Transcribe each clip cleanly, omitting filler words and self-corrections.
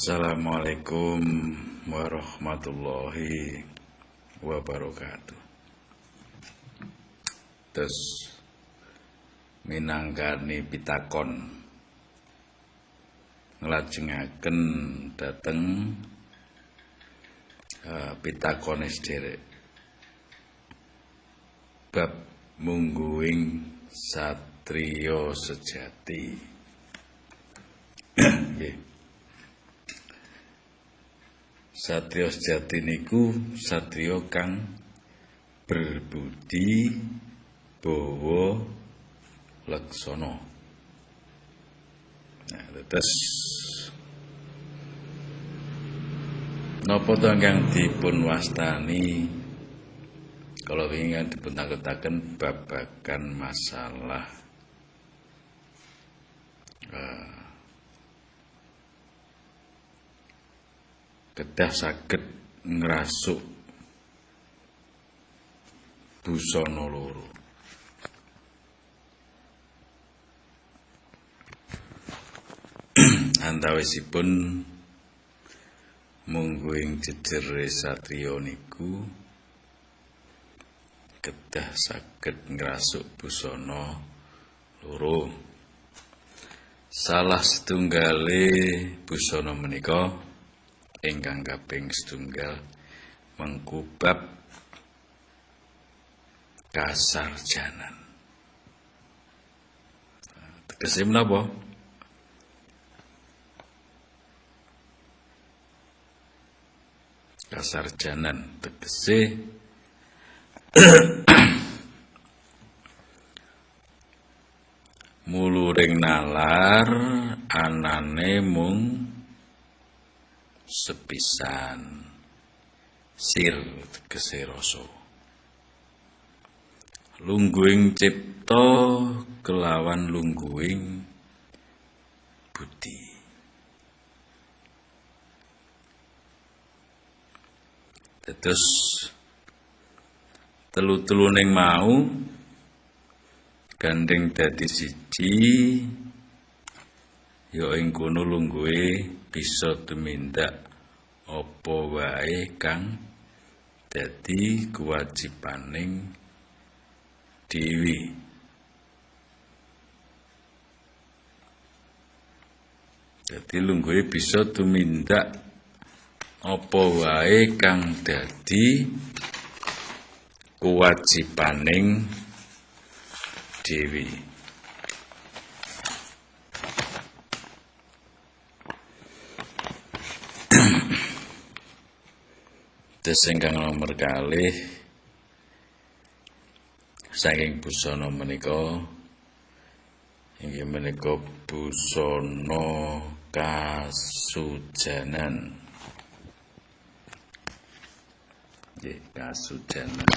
Assalamualaikum warahmatullahi wabarakatuh. Terus minangkani pitakon nglajengaken dhateng pitakone sederek bab mungguing satriya sejati. Nggih. Satriya sejati niku satriya kang berbudi bawa laksana. Nah, terus napa to ingkang dipun wastani kalau ingin dipun tangketaken babagan masalah kedah saged ngrasuk busana loro. Antawisipun mungguing jejere satriya niku kedah saged ngrasuk busana loro. Salah setunggale busana menika ingkang kaping setunggal mengkubab kasarjanan. Tegese menapa? Kasarjanan tegese muluring nalar anane mung sepisan sir tegese rasa. Lungguing cipta kelawan lungguing budi. Terus telu-teluning mau gandeng dadi siji ya ing kono lungguhe bisa tumindak apa wae kang dadi kewajibaning dewi. Dadi lungguhe bisa tumindak apa wae kang dadi kewajibaning dewi. Terus ingkang nomor kalih saking busana menika inggih menika busana kasujanan. Nggih, kasujanan.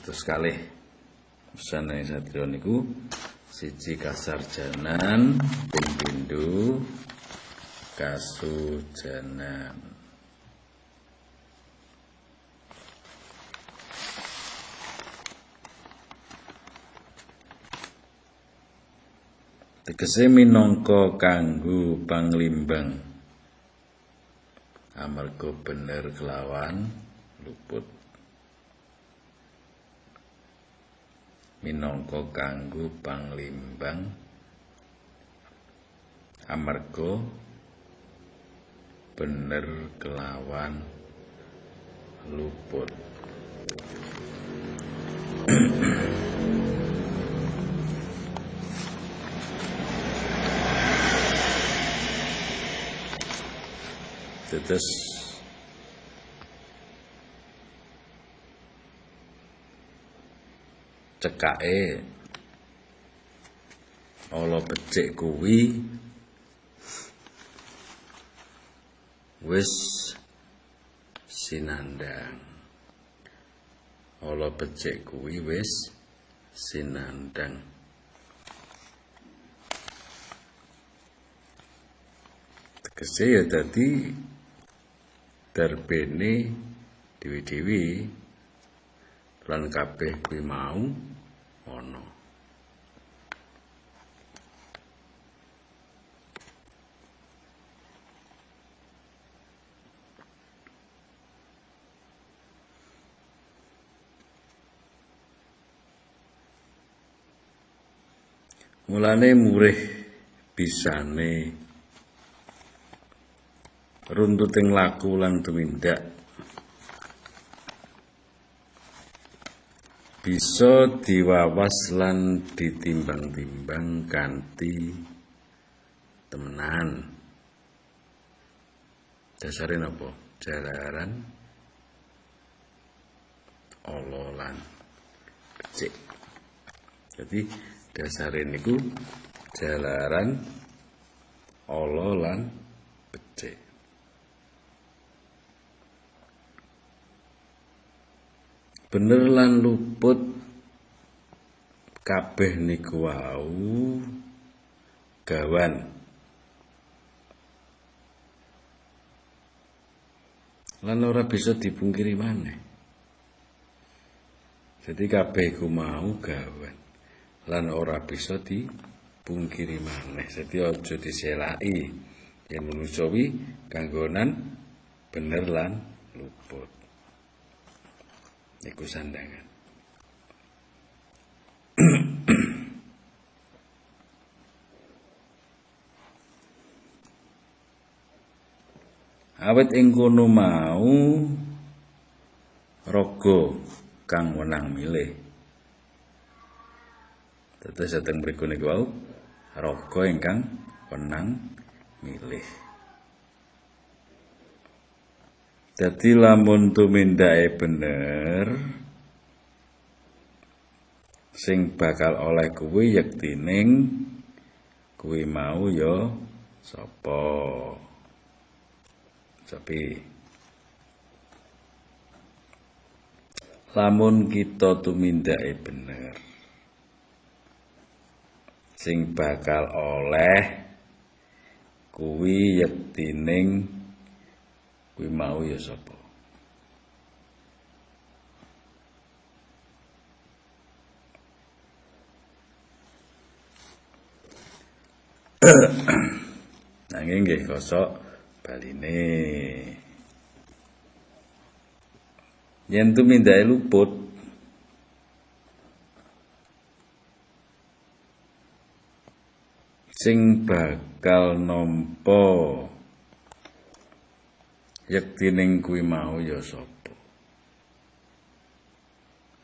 Terus kalih busana satriya niku siji kasarjanan, ping pindho kasujanan. Tegese minangka kanggo panglimbang amarga bener kelawan luput. Minangka kanggo panglimbang amarga bener kelawan luput. Terus cekake ala becik kuwi wis sinandang. Ala becik kuwi wis sinandang. Kese ya dadi darbene dewi-dewi lan kabeh kuwi mau ana. Mulane murih bisane runtuting laku lan tumindak bisa diwawas lan ditimbang-timbang kanthi temenan. Dasare napa? Jalaran ala lan becik. Jadi dasare niku jalaran ala lan becik. Bener lan luput kabeh niku wau gawan. Lan ora bisa dipungkiri maneh. Jadi kabeh iku mau gawan. Lan ora bisa dipungkiri maneh. Jadi aja diselaki yen manungsa wi kanggonan bener lan luput. Iku sandangan. Awit ing kono mau raga kang wenang milih. Tetes dateng mriku niku wau raga ingkang wenang milih. Dadi lamun tumindake bener sing bakal oleh kuwi yektining kuwi mau ya sapa. Tapi lamun kita tumindake bener sing bakal oleh kuwi yektining kuwi mau ya sapa. Nanging nggih kosok baline. Yen tumindake luput sing bakal nampa yektining kuwi mau ya sapa.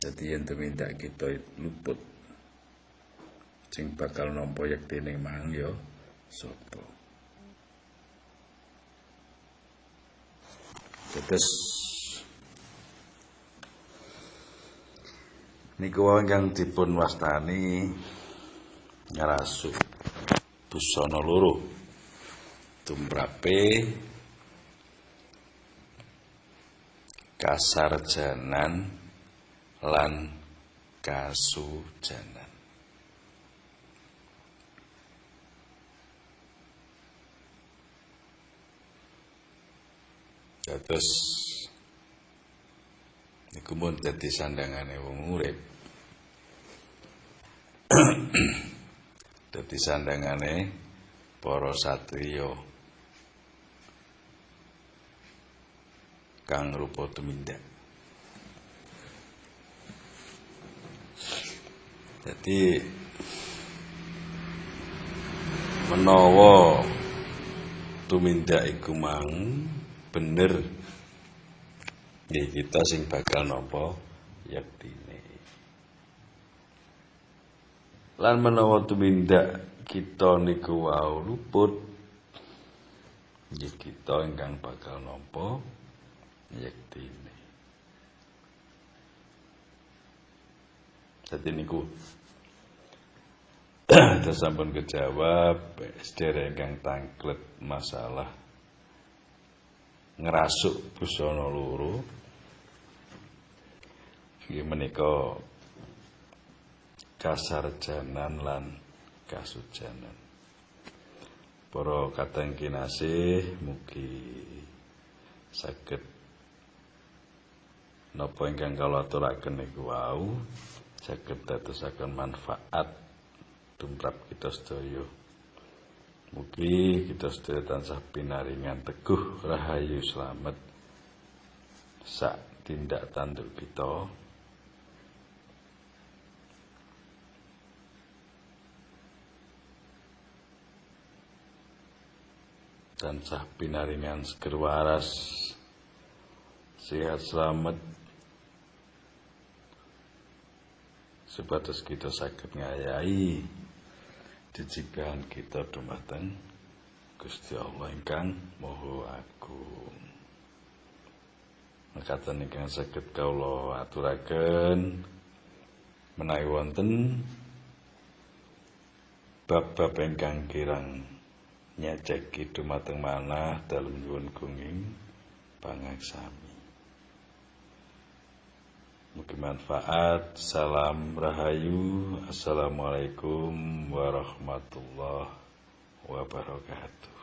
Dadi yen tumindak kita luput sing bakal nampa yektining mang ya sapa. Terus niku ingkang dipun wastani ngrasuk busana loro tumrape kasarjanan lan kasujanan. Terus niku mun dadi sandangane wong urip. Dadi sandangane para satriya kang rupa tumindak. Jadi menawa tumindak iku mang bener ya kita sing bakal nampa yektine. Lan menawa tumindak kita niku wau luput ya kita ingkang bakal nampa yektine. Dadi niku sampun kejawab sedherek ingkang tanglet masalah ngerasuk busana loro iki menika kasarjanan lan kasujanan. para kadang kinasih mugi saged napa ingkang kula aturaken niku wau saged dadosaken manfaat tumrap kita sedaya. Mugi kita sedaya tansah pinaringan teguh rahayu slamet sak tindak tanduk kita. Tansah pinaringan seger waras, sehat selamat, supados kita saged ngayahi jejigahan kita dumateng Gusti Allah ingkang Maha Agung. Mekaten ingkang saged kawula aturaken menawi wonten bab-bab ingkang kirang nyajeki dumateng manah dalem nyuwun gunging pangaksami. Mugi manfaat. Salam rahayu. Assalamualaikum warahmatullahi wabarakatuh.